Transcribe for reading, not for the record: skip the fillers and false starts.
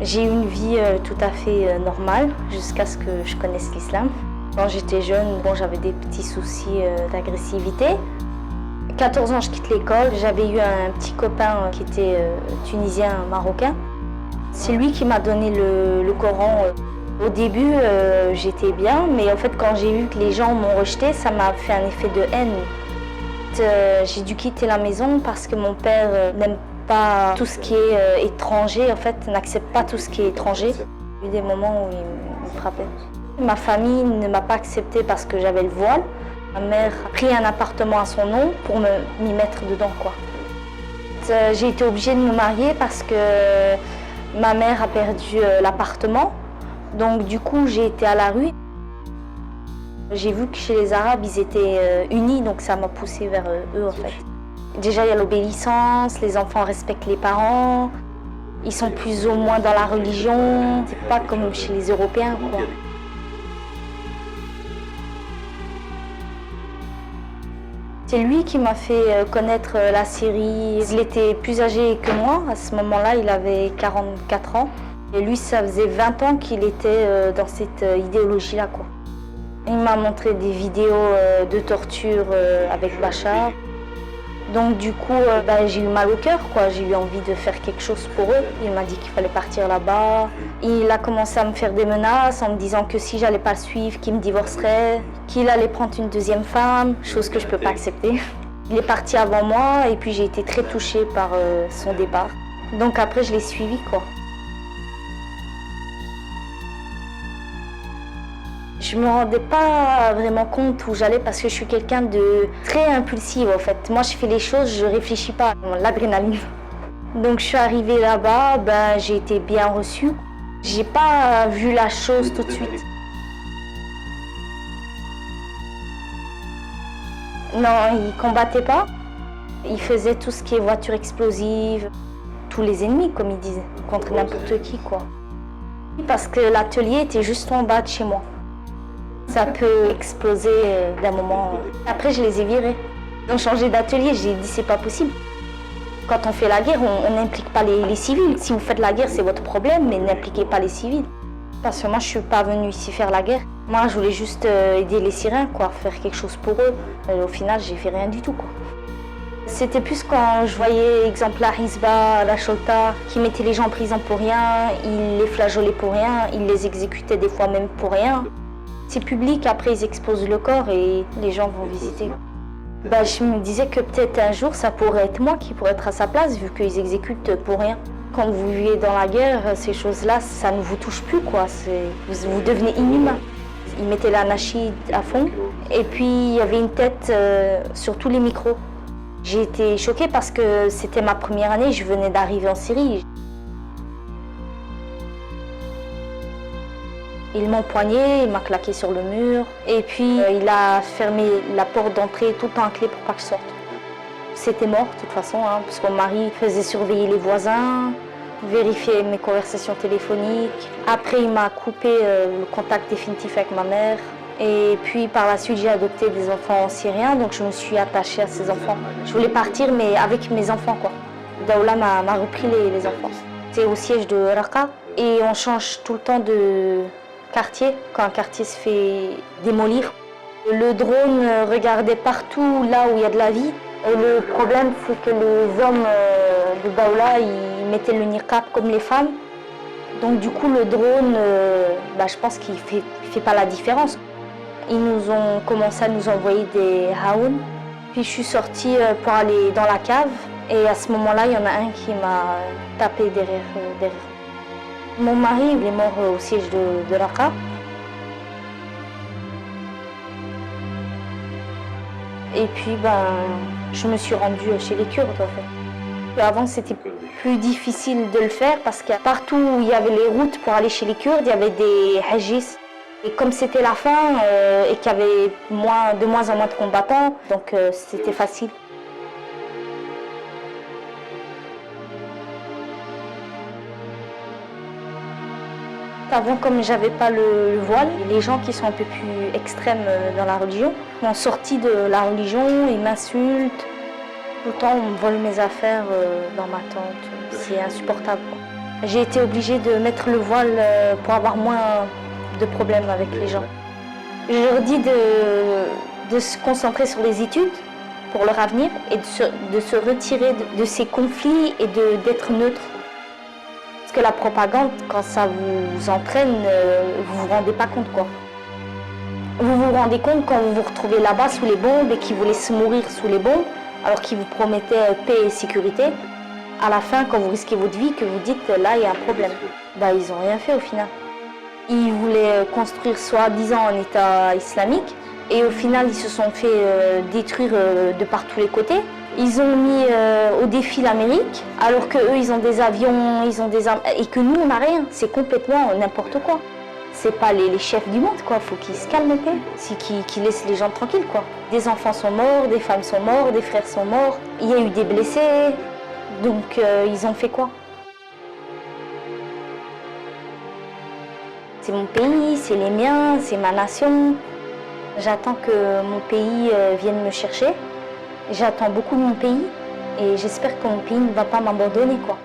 J'ai eu une vie tout à fait normale jusqu'à ce que je connaisse l'islam. Quand j'étais jeune, j'avais des petits soucis d'agressivité. 14 ans, je quitte l'école. J'avais eu un petit copain qui était tunisien, marocain. C'est lui qui m'a donné le Coran. Au début, j'étais bien, mais en fait, quand j'ai vu que les gens m'ont rejeté, ça m'a fait un effet de haine. J'ai dû quitter la maison parce que mon père n'aime pas tout ce qui est étranger, en fait, n'accepte pas tout ce qui est étranger. Il y a eu des moments où il me frappait. Ma famille ne m'a pas acceptée parce que j'avais le voile. Ma mère a pris un appartement à son nom pour m'y mettre dedans, quoi. J'ai été obligée de me marier parce que ma mère a perdu l'appartement. Donc du coup, j'ai été à la rue. J'ai vu que chez les Arabes, ils étaient unis, donc ça m'a poussée vers eux, en fait. Déjà, il y a l'obéissance, les enfants respectent les parents, ils sont plus ou moins dans la religion. C'est pas comme chez les Européens, quoi. C'est lui qui m'a fait connaître la Syrie. Il était plus âgé que moi. À ce moment-là, il avait 44 ans. Et lui, ça faisait 20 ans qu'il était dans cette idéologie-là, quoi. Il m'a montré des vidéos de torture avec Bachar. Donc du coup, j'ai eu mal au cœur, quoi. J'ai eu envie de faire quelque chose pour eux. Il m'a dit qu'il fallait partir là-bas. Il a commencé à me faire des menaces en me disant que si j'allais pas le suivre, qu'il me divorcerait, qu'il allait prendre une deuxième femme, chose que je peux pas accepter. Il est parti avant moi et puis j'ai été très touchée par son départ. Donc après, je l'ai suivi, quoi. Je me rendais pas vraiment compte où j'allais parce que je suis quelqu'un de très impulsive, en fait. Moi, je fais les choses, je réfléchis pas, l'adrénaline. Donc je suis arrivée là-bas, j'ai été bien reçue. J'ai pas vu la chose tout de suite. Non, ils combattaient pas. Ils faisaient tout ce qui est voiture explosive, tous les ennemis, comme ils disent, contre n'importe qui, quoi. Parce que l'atelier était juste en bas de chez moi. Ça peut exploser d'un moment. Après, je les ai virés. Ils ont changé d'atelier, j'ai dit c'est pas possible. Quand on fait la guerre, on n'implique pas les civils. Si vous faites la guerre, c'est votre problème, mais n'impliquez pas les civils. Parce que moi, je suis pas venue ici faire la guerre. Moi, je voulais juste aider les Syriens, quoi, faire quelque chose pour eux. Et au final, j'ai fait rien du tout, quoi. C'était plus quand je voyais, exemple, la Hizba, la Sholta, qui mettaient les gens en prison pour rien, ils les flageolaient pour rien, ils les exécutaient des fois même pour rien. C'est public, après ils exposent le corps et les gens vont visiter. Je me disais que peut-être un jour ça pourrait être moi qui pourrais être à sa place vu qu'ils exécutent pour rien. Quand vous vivez dans la guerre, ces choses-là, ça ne vous touche plus, quoi. Vous devenez inhumain. Ils mettaient l'anachid à fond et puis il y avait une tête sur tous les micros. J'ai été choquée parce que c'était ma première année, je venais d'arriver en Syrie. Il m'a empoigné, il m'a claqué sur le mur et puis il a fermé la porte d'entrée tout le temps à clé pour pas que je sorte. C'était mort de toute façon, parce que mon mari faisait surveiller les voisins, vérifier mes conversations téléphoniques. Après, il m'a coupé le contact définitif avec ma mère. Et puis par la suite, j'ai adopté des enfants syriens, donc je me suis attachée à ces enfants. Je voulais partir, mais avec mes enfants, quoi. Daoula m'a repris les enfants. C'est au siège de Raqqa et on change tout le temps de quartier, quand un quartier se fait démolir. Le drone regardait partout là où il y a de la vie. Et le problème, c'est que les hommes de Daoula, ils mettaient le niqab comme les femmes. Donc du coup, le drone, je pense qu'il fait pas la différence. Ils nous ont commencé à nous envoyer des haouns. Puis je suis sortie pour aller dans la cave. Et à ce moment-là, il y en a un qui m'a tapé derrière. Mon mari, il est mort au siège de Raqqa. Et puis, je me suis rendue chez les Kurdes, en fait. Avant, c'était plus difficile de le faire parce que partout où il y avait les routes pour aller chez les Kurdes, il y avait des hajjis. Et comme c'était la fin et qu'il y avait de moins en moins de combattants, donc c'était facile. Avant, comme j'avais pas le voile, les gens qui sont un peu plus extrêmes dans la religion m'ont sorti de la religion, ils m'insultent. Tout le temps, on me vole mes affaires dans ma tente. C'est insupportable, quoi. J'ai été obligée de mettre le voile pour avoir moins de problèmes avec les gens. Je leur dis de se concentrer sur les études pour leur avenir et de se retirer de ces conflits et d'être neutre. Parce que la propagande, quand ça vous entraîne, vous vous rendez pas compte quoi. Vous vous rendez compte quand vous vous retrouvez là-bas sous les bombes et qu'ils vous laissent mourir sous les bombes, alors qu'ils vous promettaient paix et sécurité. À la fin, quand vous risquez votre vie, que vous dites là, il y a un problème. Bah, ils n'ont rien fait au final. Ils voulaient construire soi-disant un État islamique et au final, ils se sont fait détruire de par tous les côtés. Ils ont mis au défi l'Amérique, alors qu'eux, ils ont des avions, ils ont des armes, et que nous, on n'a rien. C'est complètement n'importe quoi. C'est pas les chefs du monde, quoi. Faut qu'ils se calment un peu. C'est qu'ils laissent les gens tranquilles, quoi. Des enfants sont morts, des femmes sont mortes, des frères sont morts. Il y a eu des blessés. Donc, ils ont fait quoi? C'est mon pays, c'est les miens, c'est ma nation. J'attends que mon pays vienne me chercher. J'attends beaucoup de mon pays et j'espère que mon pays ne va pas m'abandonner, quoi.